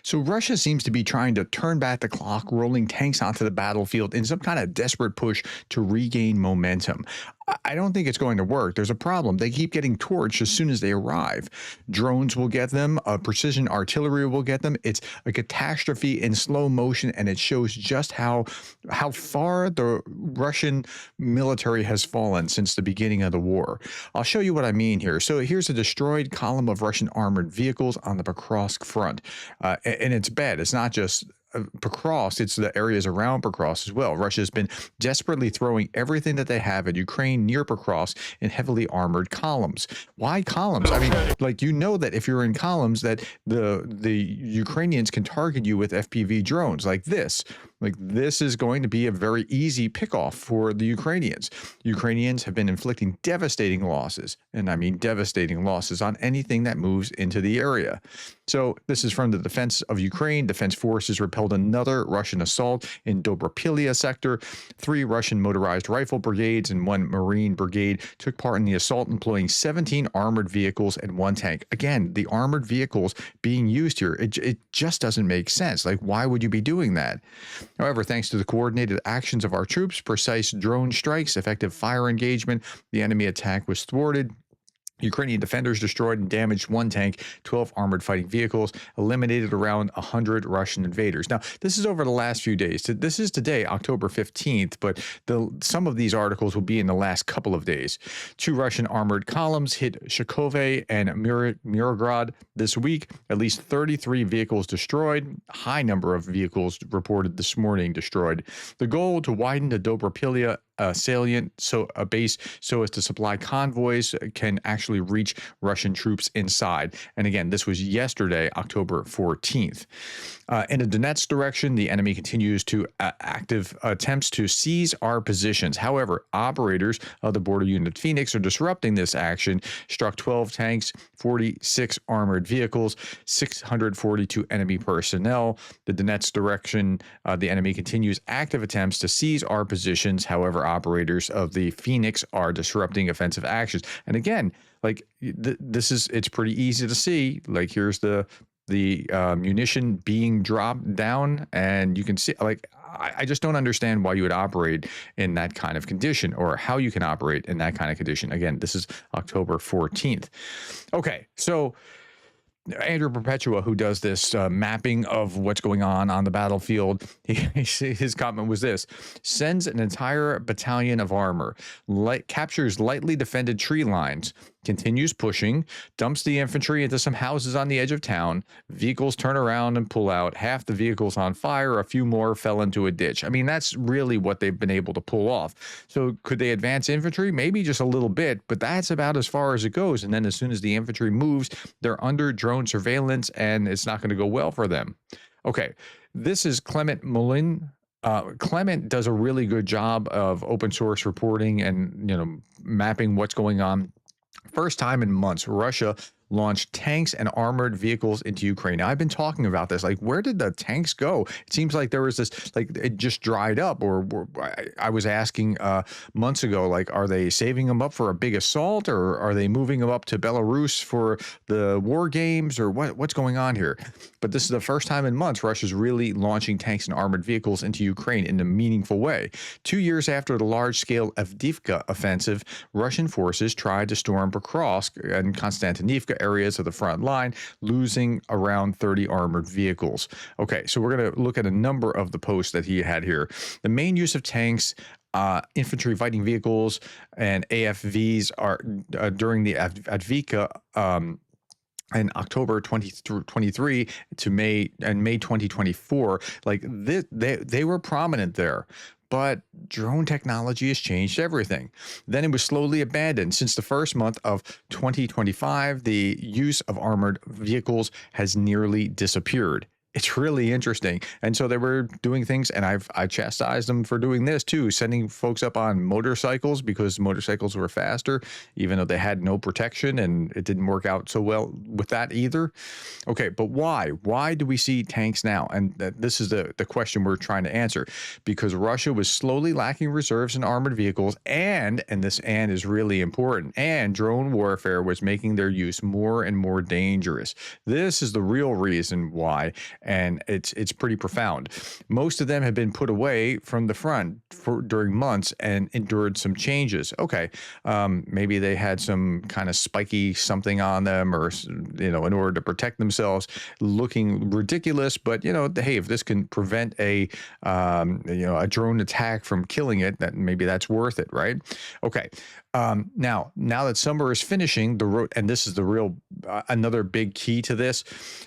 So Russia seems to be trying to turn back the clock, rolling tanks onto the battlefield in some kind of desperate push to regain momentum. I don't think it's going to work. There's a problem. They keep getting torched as soon as they arrive. Drones will get them, precision artillery will get them. It's a catastrophe in slow motion, and it shows just how far the Russian military has fallen since the beginning of the war. I'll show you what I mean here. So here's a destroyed column of Russian armored vehicles on the Pokrovsk front, and it's bad. It's not just Pokrovsk, it's the areas around Pokrovsk as well. Russia has been desperately throwing everything that they have at Ukraine near Pokrovsk in heavily armored columns. Why columns? I mean, like, you know that if you're in columns, that the Ukrainians can target you with FPV drones like this. Like, this is going to be a very easy pickoff for the Ukrainians. Ukrainians have been inflicting devastating losses, and I mean devastating losses, on anything that moves into the area. So this is from the defense of Ukraine. Defense forces repelled another Russian assault in Dobropilya sector. 3 Russian motorized rifle brigades and 1 Marine brigade took part in the assault, employing 17 armored vehicles and 1 tank. Again, the armored vehicles being used here, it just doesn't make sense. Like, why would you be doing that? However, thanks to the coordinated actions of our troops, precise drone strikes, effective fire engagement, the enemy attack was thwarted. Ukrainian defenders destroyed and damaged 1 tank, 12 armored fighting vehicles, eliminated around 100 Russian invaders. Now, this is over the last few days. This is today, October 15th, but some of these articles will be in the last couple of days. 2 Russian armored columns hit Shakove and Mirograd this week. At least 33 vehicles destroyed. A high number of vehicles reported this morning destroyed. The goal to widen the Dobropilya salient, so a base, so as to supply convoys can actually reach Russian troops inside. And again, this was yesterday, October 14th. In the Donetsk direction, the enemy continues to active attempts to seize our positions. However, operators of the border unit Phoenix are disrupting this action, struck 12 tanks, 46 armored vehicles, 642 enemy personnel. The Donetsk direction, the enemy continues active attempts to seize our positions. However, operators of the Phoenix are disrupting offensive actions. And again, like, it's pretty easy to see. Like, here's the munition being dropped down, and you can see, like, I just don't understand why you would operate in that kind of condition, or how you can operate in that kind of condition. Again, this is October 14th. Okay, so Andrew Perpetua, who does this mapping of what's going on the battlefield, his comment was this: sends an entire battalion of armor, captures lightly defended tree lines, continues pushing, dumps the infantry into some houses on the edge of town, vehicles turn around and pull out, half the vehicles on fire, a few more fell into a ditch. I mean, that's really what they've been able to pull off. So could they advance infantry? Maybe just a little bit, but that's about as far as it goes. And then as soon as the infantry moves, they're under drone surveillance, and it's not going to go well for them. Okay, this is Clement Molin. Clement does a really good job of open source reporting and, mapping what's going on. First time in months, Russia launched tanks and armored vehicles into Ukraine. Now, I've been talking about this. Like, where did the tanks go? It seems like there was this, like, it just dried up. Or I was asking months ago, like, are they saving them up for a big assault, or are they moving them up to Belarus for the war games, or what's going on here? But this is the first time in months Russia's really launching tanks and armored vehicles into Ukraine in a meaningful way. 2 years after the large-scale Avdiivka offensive, Russian forces tried to storm Pokrovsk and Konstantinivka areas of the front line, losing around 30 armored vehicles. Okay, so we're going to look at a number of the posts that he had here. The main use of tanks, infantry fighting vehicles, and AFVs are during the Avdiivka in October 2023 to May 2024, like they were prominent there. But drone technology has changed everything. Then it was slowly abandoned. Since the first month of 2025, the use of armored vehicles has nearly disappeared. It's really interesting. And so they were doing things, and I chastised them for doing this too, sending folks up on motorcycles because motorcycles were faster, even though they had no protection, and it didn't work out so well with that either. Okay, but why? Why do we see tanks now? And this is the question we're trying to answer. Because Russia was slowly lacking reserves in armored vehicles, and this "and" is really important, and drone warfare was making their use more and more dangerous. This is the real reason why. and it's pretty profound. Most of them have been put away from the front during months and endured some changes. Okay, maybe they had some kind of spiky something on them, or in order to protect themselves, looking ridiculous. But hey, if this can prevent a drone attack from killing it, that maybe that's worth it, right? Okay. Now that summer is finishing, the road, and this is the real another big key to this.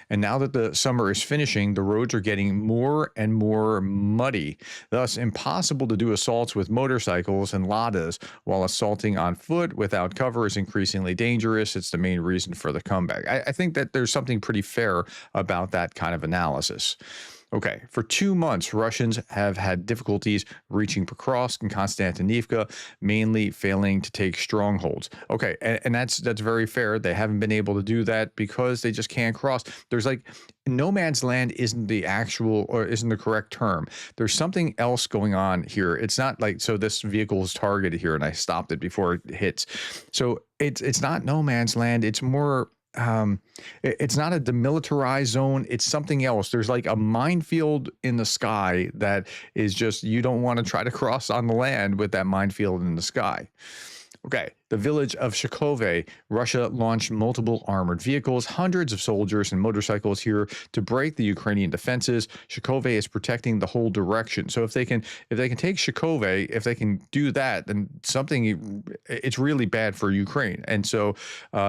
And now that the summer is finishing, the roads are getting more and more muddy, thus impossible to do assaults with motorcycles and ladas, while assaulting on foot without cover is increasingly dangerous. It's the main reason for the comeback. I think that there's something pretty fair about that kind of analysis. Okay, for 2 months, Russians have had difficulties reaching Pokrovsk and Konstantinivka, mainly failing to take strongholds. Okay, and that's very fair. They haven't been able to do that because they just can't cross. There's like no man's land isn't the actual, or isn't the correct term. There's something else going on here. It's not like, so this vehicle is targeted here and I stopped it before it hits. So it's not no man's land. It's more it's not a demilitarized zone. It's something else. There's like a minefield in the sky that is just, you don't want to try to cross on the land with that minefield in the sky. Okay, the village of Shkove, Russia launched multiple armored vehicles, hundreds of soldiers and motorcycles here to break the Ukrainian defenses. Shkove is protecting the whole direction. So if they can take Shkove, if they can do that, then it's really bad for Ukraine. And so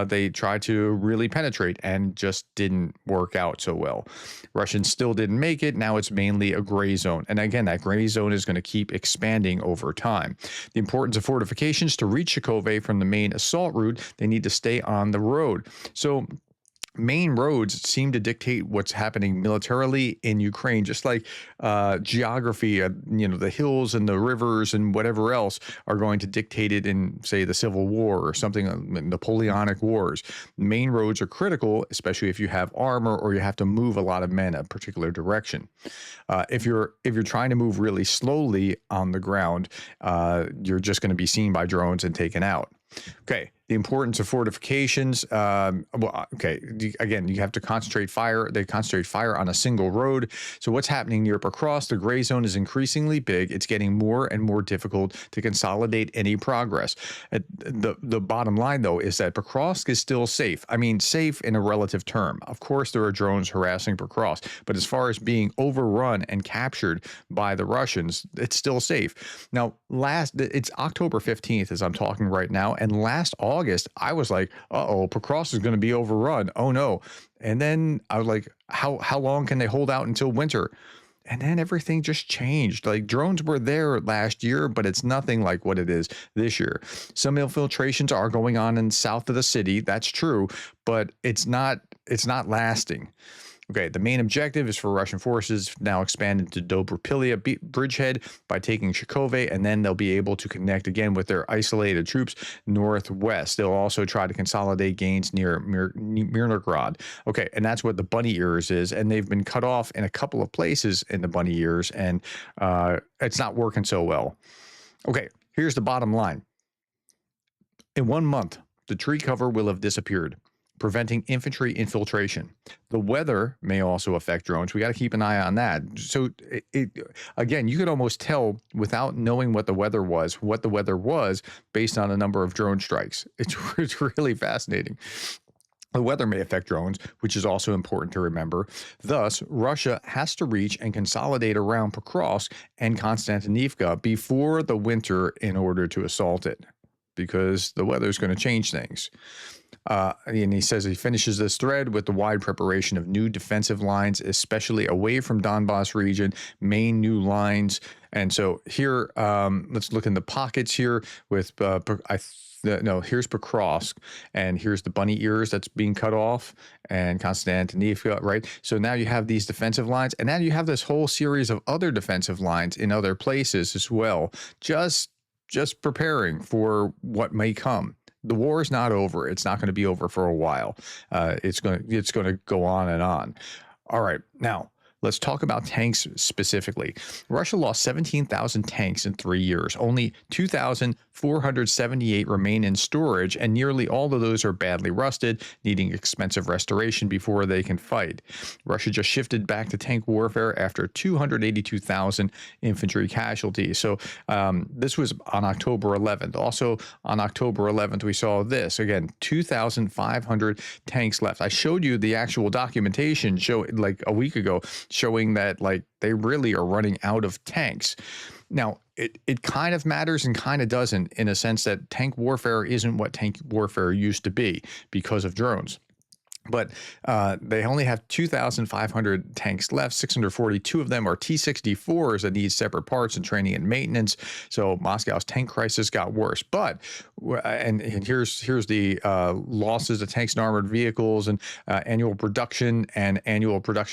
they tried to really penetrate and just didn't work out so well. Russians still didn't make it. Now it's mainly a gray zone. And again, that gray zone is going to keep expanding over time. The importance of fortifications: to reach Shkove from the main assault route, they need to stay on the road. So main roads seem to dictate what's happening militarily in Ukraine, just like geography, the hills and the rivers and whatever else are going to dictate it in, say, the Civil War or something, Napoleonic Wars. Main roads are critical, especially if you have armor or you have to move a lot of men a particular direction. If you're trying to move really slowly on the ground, you're just going to be seen by drones and taken out. Okay, the importance of fortifications. Again, you have to concentrate fire. They concentrate fire on a single road. So what's happening near Pokrovsk? The gray zone is increasingly big. It's getting more and more difficult to consolidate any progress. The bottom line, though, is that Pokrovsk is still safe. I mean, safe in a relative term. Of course, there are drones harassing Pokrovsk, but as far as being overrun and captured by the Russians, it's still safe. Now, it's October 15th as I'm talking right now, and last August, I was like, uh-oh, Pokrovsk is going to be overrun. Oh, no. And then I was like, how long can they hold out until winter? And then everything just changed. Like, drones were there last year, but it's nothing like what it is this year. Some infiltrations are going on in south of the city. That's true, but it's not lasting. Okay, the main objective is for Russian forces now expanded to Dobropilia bridgehead by taking Shkove, and then they'll be able to connect again with their isolated troops northwest. They'll also try to consolidate gains near Mirnograd. Okay, and that's what the bunny ears is, and they've been cut off in a couple of places in the bunny ears, and it's not working so well. Okay, here's the bottom line. In 1 month, the tree cover will have disappeared, preventing infantry infiltration. The weather may also affect drones. We got to keep an eye on that. So again, you could almost tell without knowing what the weather was based on a number of drone strikes. It's really fascinating. The weather may affect drones, which is also important to remember. Thus, Russia has to reach and consolidate around Pokrovsk and Konstantinivka before the winter in order to assault it, because the weather is going to change things. And he says he finishes this thread with the wide preparation of new defensive lines, especially away from Donbass region, main new lines. And so here, let's look in the pockets here with, here's Pokrovsk, and here's the bunny ears that's being cut off, and Konstantinivka, right? So now you have these defensive lines, and now you have this whole series of other defensive lines in other places as well, just preparing for what may come. The war is not over. It's not going to be over for a while. It's going to go on and on. All right. Now, let's talk about tanks specifically. Russia lost 17,000 tanks in 3 years. Only 2,478 remain in storage, and nearly all of those are badly rusted, needing expensive restoration before they can fight. Russia just shifted back to tank warfare after 282,000 infantry casualties. So this was on October 11th. Also on October 11th, we saw this again, 2,500 tanks left. I showed you the actual documentation like a week ago, showing that like they really are running out of tanks. Now, it kind of matters and kind of doesn't, in a sense that tank warfare isn't what tank warfare used to be because of drones. But they only have 2,500 tanks left. 642 of them are T-64s that need separate parts and training and maintenance. So Moscow's tank crisis got worse. But and here's the losses of tanks and armored vehicles and annual production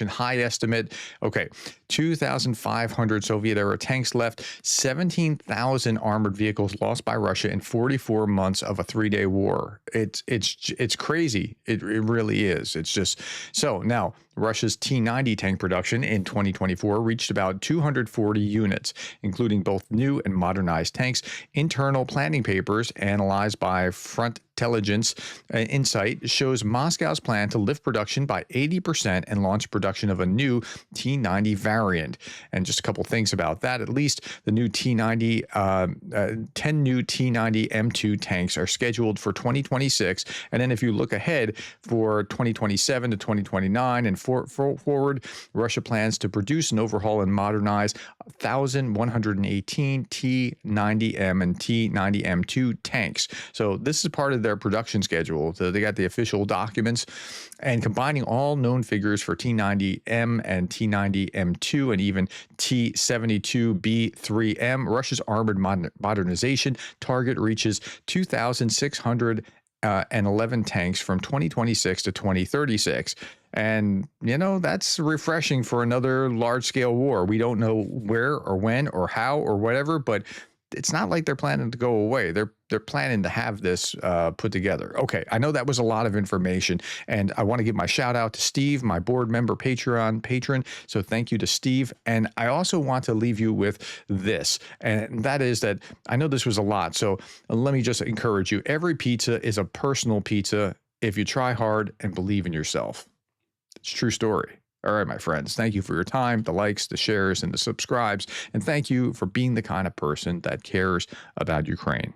high estimate. Okay, 2,500 Soviet-era tanks left. 17,000 armored vehicles lost by Russia in 44 months of a 3-day war. It's crazy. It really is. It's just so now Russia's T-90 tank production in 2024 reached about 240 units, including both new and modernized tanks. Internal planning papers analyzed by Front Intelligence Insight shows Moscow's plan to lift production by 80% and launch production of a new T-90 variant. And just a couple things about that. At least the new T-90, 10 new T-90 M2 tanks are scheduled for 2026. And then if you look ahead for 2027 to 2029 and forward, Russia plans to produce and overhaul and modernize 1,118 T-90M and T-90M2 tanks. So this is part of their production schedule. So they got the official documents, and combining all known figures for T-90M and T-90M2 and even T-72B3M, Russia's armored modernization target reaches 2,611 tanks from 2026 to 2036. And, you know, that's refreshing for another large-scale war. We don't know where or when or how or whatever, but it's not like they're planning to go away. They're planning to have this put together. Okay, I know that was a lot of information, and I want to give my shout out to Steve, my board member patron. So thank you to Steve. And I also want to leave you with this, and that is that I know this was a lot. So let me just encourage you. Every pizza is a personal pizza if you try hard and believe in yourself. It's a true story. All right, my friends, thank you for your time, the likes, the shares, and the subscribes. And thank you for being the kind of person that cares about Ukraine.